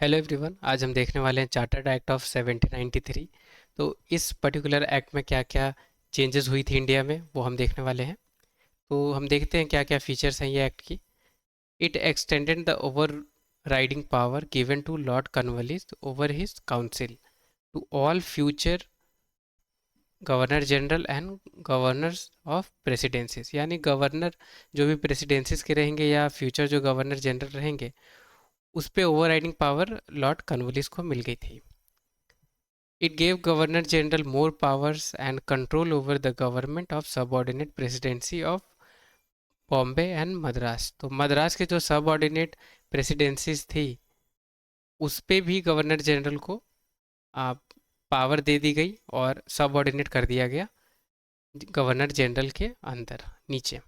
Hello everyone, आज हम देखने वाले हैं चार्टर्ड एक्ट ऑफ 1793। तो इस पर्टिकुलर एक्ट में क्या क्या चेंजेस हुई थी इंडिया में वो हम देखने वाले हैं। तो हम देखते हैं क्या क्या फीचर्स हैं ये एक्ट की। It extended the overriding power given to Lord Cornwallis over his council to all future governor general and governors of presidencies, यानी गवर्नर जो भी प्रेसिडेंसीज के रहेंगे या फ्यूचर जो गवर्नर जनरल रहेंगे उस पे over riding power Lord Cornwallis को मिल गई थी। It gave Governor General more powers and control over the government of subordinate presidency of Bombay and Madras. तो मद्रास के जो सबऑर्डिनेट प्रेसिडेंसीज थी उस पे भी गवर्नर जनरल को पावर दे दी गई और सबऑर्डिनेट कर दिया गया गवर्नर जनरल के अंदर नीचे।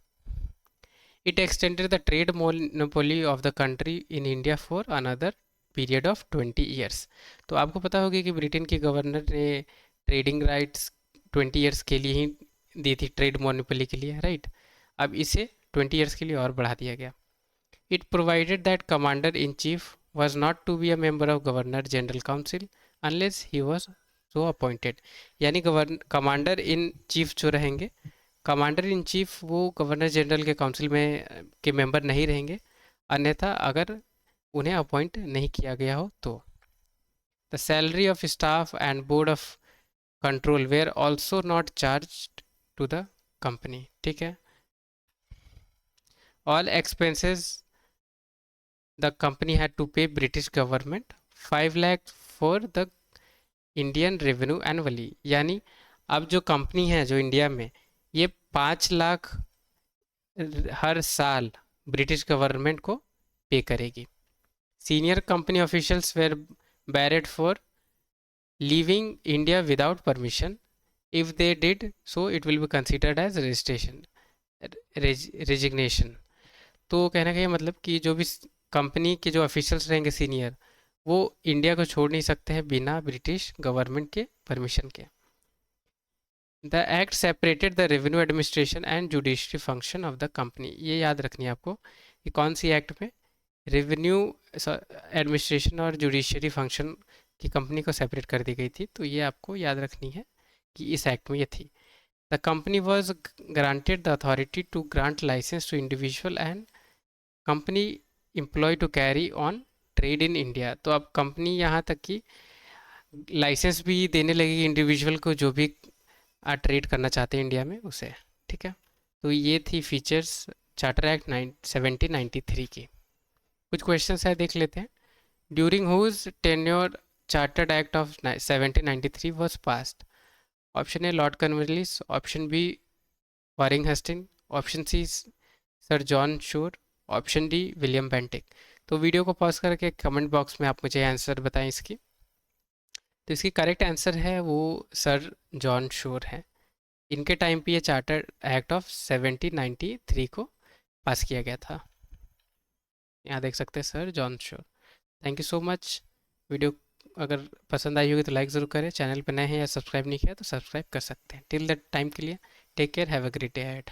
It extended the trade monopoly of the country in India for another period of 20 years. तो आपको पता होगा कि ब्रिटेन के गवर्नर ने ट्रेडिंग राइट्स 20 ईयर्स के लिए ही दी थी, ट्रेड मोनोपोली के लिए, राइट। अब इसे 20 ईयर्स के लिए और बढ़ा दिया गया। It provided that commander in chief was not to be a member of governor general council unless he was so appointed, यानी कमांडर इन चीफ जो रहेंगे, कमांडर इन चीफ वो गवर्नर जनरल के काउंसिल में के मेंबर नहीं रहेंगे, अन्यथा अगर उन्हें अपॉइंट नहीं किया गया हो तो। The salary of staff and board of control were also not charge to the company, ठीक है। All expenses the company had to pay British government 5 lakh for the Indian revenue annually, यानी अब जो कंपनी है जो इंडिया में, ये 5 लाख हर साल ब्रिटिश गवर्नमेंट को पे करेगी। Senior company officials were barred for leaving India without permission. If they did so it will be considered as registration resignation. तो कहने का ये मतलब कि जो भी कंपनी के जो ऑफिशियल्स रहेंगे सीनियर, वो इंडिया को छोड़ नहीं सकते हैं बिना ब्रिटिश गवर्नमेंट के परमिशन के। The act separated the revenue administration and judiciary function of the company. ये याद रखनी है आपको कि कौन सी एक्ट में रेवेन्यू एडमिनिस्ट्रेशन और जुडिशरी फंक्शन की कंपनी को सेपरेट कर दी गई थी। तो ये आपको याद रखनी है कि इस एक्ट में ये थी। The company was granted the authority to grant licence to individual and company employ to carry on trade in India. तो अब कंपनी यहाँ तक कि लाइसेंस भी देने लगेगी इंडिविजुअल को जो भी ट्रेड करना चाहते हैं इंडिया में उसे, ठीक है। तो ये थी फीचर्स चार्टर एक्ट 1793 की। कुछ क्वेश्चन है देख लेते हैं। During whose tenure chartered act of 1793 was passed. Option A Lord Cornwallis, option B Warren Hastings, option C Sir John Shore, option D William Bentinck. तो वीडियो को पॉज करके comment box में आप मुझे आंसर बताएं इसकी। तो इसकी करेक्ट आंसर है वो सर जॉन शोर है। इनके टाइम पे ये चार्टर एक्ट ऑफ 1793 को पास किया गया था। यहाँ देख सकते हैं सर जॉन शोर। Thank you so much. Video अगर पसंद आई होगी तो लाइक ज़रूर करें। चैनल पर नए हैं या सब्सक्राइब नहीं किया तो सब्सक्राइब कर सकते हैं। टिल दैट टाइम के लिए take care, have a great day ahead.